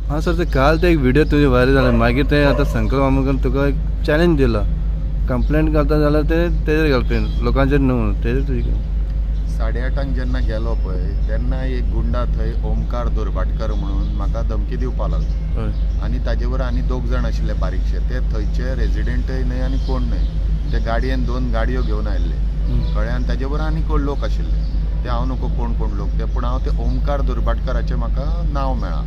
हां सर, ते काल ते एक व्हिडिओ तुझे व्हायरल जाला, मागीर ते आतां संकल्प आमोणकर तुका एक चॅलेंज दिला, कंप्लेंट घालता जाल्यार ते तेजेर घालपी लोकांचेर न्हू, तेजेर तुजी 8:30 जेन्ना गेलो पळय तेन्ना एक गुंडा थंय ओमकार दुर्भाटकर म्हणून म्हाका धमकी दिवपा लागलो. हय. आनी ताजे वर आनी 2 जाण आशिल्ले बारीकशे, ते थंयचे रेजिडेंटय न्हय आनी कोण न्हय. ते गाडयेन 2 गाडयो घेवन आयिल्ले कळ्ळें. आनी ताजे वर आनी कोण लोक आशिल्ले, ते हांव नको कोण लोक ते, पूण हांव ते ओमकार दुर्भाटकराचें म्हाका नांव मेळ्ळा.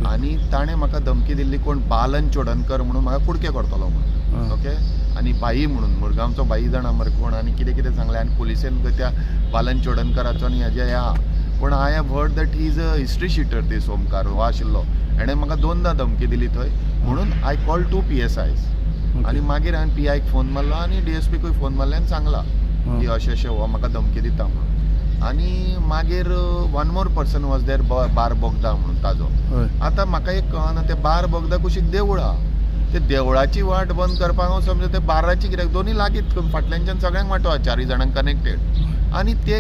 आनी ताणें म्हाका धमकी दिल्ली कोण बालन चोडणकर म्हणून म्हाका कुडके करतलो म्हणून. ओके. आनी बाई म्हणून मुरगांवचो बाई जाणा मरे कोण, आनी कितें सांगलें. आनी पुलिसेन त्या बालन चोडणकराचो आनी हेजे ह्या, पूण I have heard that he is a history sheeter दीस ओमकार हो आशिल्लो. एणें म्हाका 2दा धमकी दिली थंय म्हणून आय कॉल 2 PSIs. आनी मागीर हांवें PIक फोन मारलो आनी DSPकूय फोन मारले आनी सांगला की अशें हो म्हाका धमकी दिता म्हणून. आनी मागीर 1 मोर पर्सन वॉज देर, बार बोगदा म्हणून ताजो. आतां म्हाका एक कळना, ते बार बोगदा कुशीक देवूळ आहा, ते देवळाची वाट बंद करपाक हांव समजा ते बाराची कित्याक दोनी लागींच फाटल्यानच्यान सगळ्यांक वाटो आहा, 4 जाणांक कनेक्टेड. आनी ते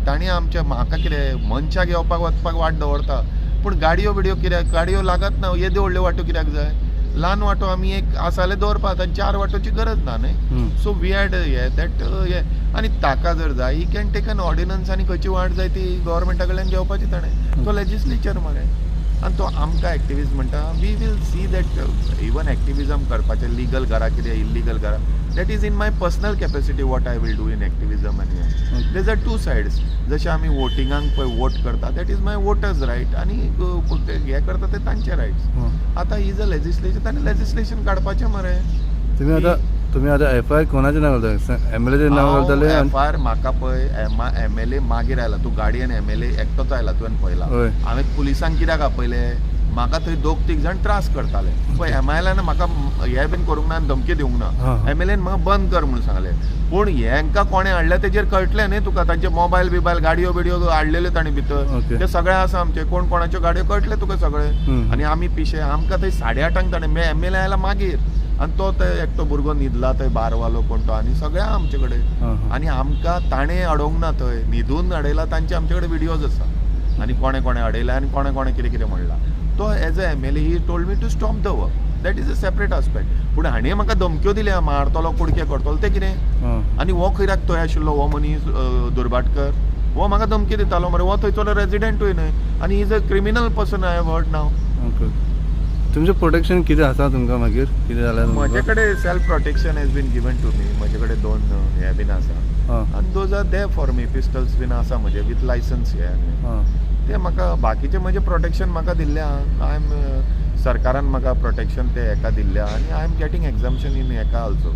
तांणी आमच्या म्हाका कितें मनशाक येवपाक वचपाक वाट दवरता, पूण गाडयो बिडयो कित्याक गाडयो लागत ना. येदे व्हडल्यो वाटो कित्याक जाय, ल्हान वाटो आमी एक आसा जाल्यार दवरपा, आतां 4 वाटोची गरज ना न्हय. सो वी हॅड हे दॅट हे. आनी ताका जर जाय ही कॅन टेक एन ऑर्डिनन्स आनी खंयची वाट जाय ती गव्हर्मेंटा कडल्यान घेवपाची ताणें. तो लेजिस्लेचर मरे, आनी तो आमकां एक्टिविस्ट म्हणटा. We will see that even activism करपाचें लिगल करा कितें इल्लिगल करा, that is in my personal capacity what I will do in activism. आनी देज आर 2 सायड्स. जशें आमी वोटिंगांक पळय वोट करता, that is my voters right, आनी हे करता ते तांचे रायट्स. आतां ही इज अ लेजिस्लेशन, ताणें लेजिस्लेशन काडपाचें मरे. तुमी आतां FIR कोणाचें नांव घालता, MLAचें नांव घालतले? FIR म्हाका पळय MLA मागीर आयला. तूं गाडयेन MLA एकटोच आयला, तुवें पळयला. हांवें पुलिसांक कित्याक आपयलें, म्हाका थंय 2-3 जाण त्रास करताले पळय. MILAन म्हाका हे बीन करूंक ना, धमकी दिवंक ना. MLAन म्हाका बंद कर म्हणून सांगलें. पूण हेंका कोणें हाडल्या तेजेर कळटलें न्ही तुका, तांचे मोबायल बिबायल गाडयो बिडयो हाडलेल्यो तांणी भितर, ते सगळे आसा आमचे. कोण कोणाच्यो गाडयो कळटले तुका सगळे. आनी आमी पिशे आमकां थंय 8:30 ताणें MLA आयला मागीर, आनी तो थंय एकटो भुरगो न्हिदला थंय, बारवालो कोण तो, आनी सगळे आहा आमचे कडेन. आनी आमकां ताणें अडोवंक ना थंय, न्हिदून अडयला तांचे आमचे कडेन विडियोज आसा. आनी कोणें अडयला आनी कोणें कितें म्हणला. तो as a MLA he told me to stop the work, that is a separate aspect. पूण हाणें म्हाका धमक्यो दिल्या, मारतलो कुडके करतलो ते कितें. आनी हो खंयराक थंय आशिल्लो हो मनीस दुर्भाटकर, हो म्हाका धमकी दितालो मरे. हो थंयचो रेजिडेंटूय न्हय, आनी he is a criminal person I have heard नाव. तुमचें प्रोटेक्शन कितें आसा तुमकां मागीर कितें जाल्यार? म्हजे कडेन self protection has been given to me. म्हजे कडेन 2 हे बीन आसा, आनी those are there for me. Pistols been आसा म्हजे विथ लायसन्स हे. ते म्हाका बाकीचें म्हजें प्रोटेक्शन म्हाका दिल्लें आहा. आय एम सरकारान म्हाका प्रोटेक्शन ते हेका दिल्लें आहा, आनी I am getting exemption in हेका also.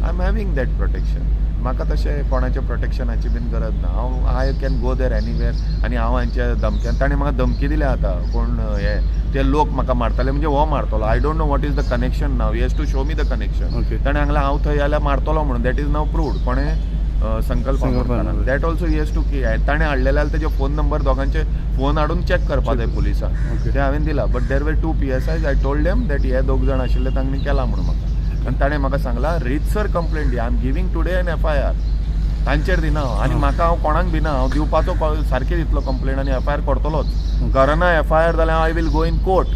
I am having that protection. म्हाका तशें कोणाच्या प्रोटेक्शनाची बीन गरज ना. I can go there anywhere. आनी हांव हांच्या धमक्यान, ताणें म्हाका धमकी दिल्या आतां कोण हे ते लोक म्हाका मारताले म्हणजे हो मारतलो. I don't know what is the connection now. He has to show me the connection. ताणें सांगलें हांव थंय जाल्यार मारतलो म्हणून. That is now proved. कोणें संकल्प that also he has to की. ताणें हाडलेले तेजे फोन नंबर दोगांचे फोन हाडून चॅक करपा जाय पुलिसांक. ते हांवें दिला. बट देर वर 2 PSIs. I told them that हे 2 जाण आशिल्ले तांणी केला म्हणून म्हाका. आनी ताणें म्हाका सांगला रितसर कंप्लेंट दी. I am giving today an FIR. तांचेर दिना हांव. आनी म्हाका हांव कोणाक भिना. हांव दिवपाचो सारकें दितलो कंप्लेंट आनी FIR करतलोच. करना FIR जाल्यार I will go in court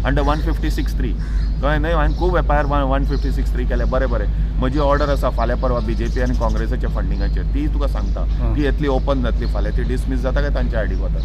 under 156(3). कळ्ळें न्हय. हांवें खूब FIR 156(3) केल्या. बरें. म्हजी ऑर्डर आसा फाल्यां परवा BJP आनी काँग्रेसाच्या फंडिंगाचेर. ती तुका सांगता. ती येतली ओपन जातली फाल्यां. ती डिसमीस जाता काय तांच्या आयडीक वता.